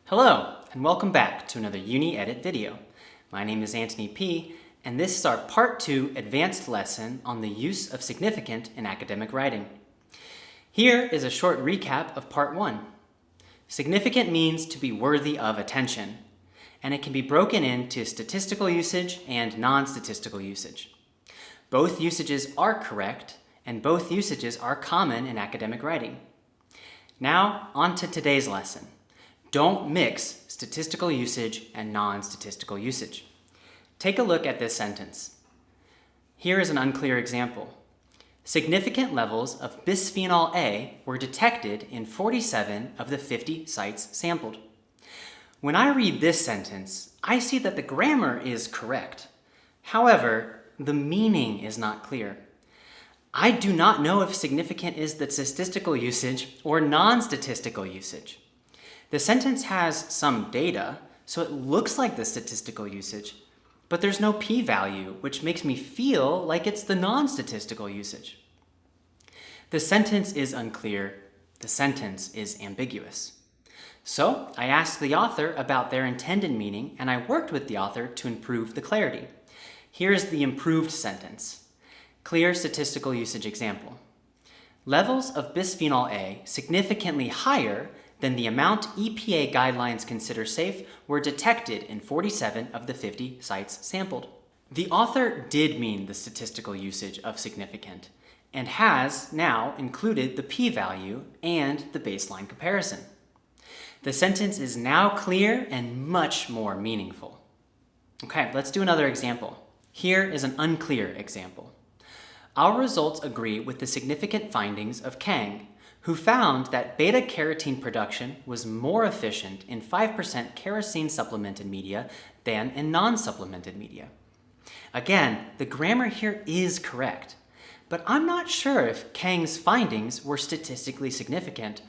Hello, and welcome back to another uni-edit video. My name is Antony P, and this is our Part 2 advanced lesson on the use of significant in academic writing. Here is a short recap of Part 1. Significant means to be worthy of attention, and it can be broken into statistical usage and non-statistical usage. Both usages are correct, and both usages are common in academic writing. Now, on to today's lesson. Don't mix statistical usage and non-statistical usage. Take a look at this sentence. Here is an unclear example. Significant levels of bisphenol-A were detected in 47 of the 50 sites sampled. When I read this sentence, I see that the grammar is correct. However, the meaning is not clear. I do not know if significant is the statistical usage or non-statistical usage. The sentence has some data, so it looks like the statistical usage, but there's no p-value, which makes me feel like it's the non-statistical usage. The sentence is unclear. The sentence is ambiguous. So I asked the author about their intended meaning, and I worked with the author to improve the clarity. Here's the improved sentence. Clear statistical usage example. Levels of bisphenol-A significantly higher than the amount EPA guidelines consider safe were detected in 47 of the 50 sites sampled. The author did mean the statistical usage of significant and has now included the p-value and the baseline comparison. The sentence is now clear and much more meaningful. Okay, let's do another example. Here is an unclear example. Our results agree with the significant findings of Kang, who found that beta-carotene production was more efficient in 5% kerosene supplemented media than in non-supplemented media. Again, the grammar here is correct, but I'm not sure if Kang's findings were statistically significant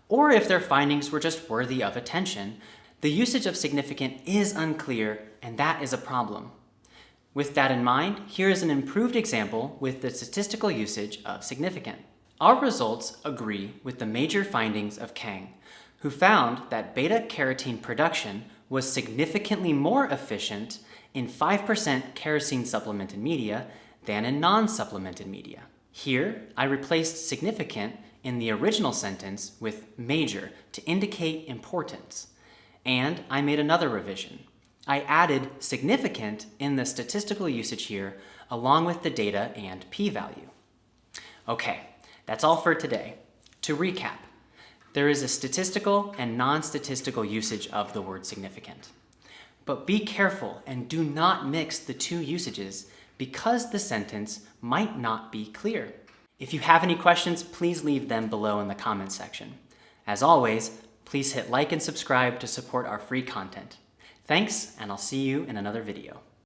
or if their findings were just worthy of attention. The usage of significant is unclear, and that is a problem. With that in mind, here is an improved example with the statistical usage of significant. Our results agree with the major findings of Kang, who found that beta-carotene production was significantly more efficient in 5% kerosene supplemented media than in non-supplemented media. Here, I replaced significant in the original sentence with major to indicate importance, and I made another revision. I added significant in the statistical usage here along with the data and p-value. Okay. That's all for today. To recap, there is a statistical and non-statistical usage of the word significant. But be careful and do not mix the two usages because the sentence might not be clear. If you have any questions, please leave them below in the comments section. As always, please hit like and subscribe to support our free content. Thanks, and I'll see you in another video.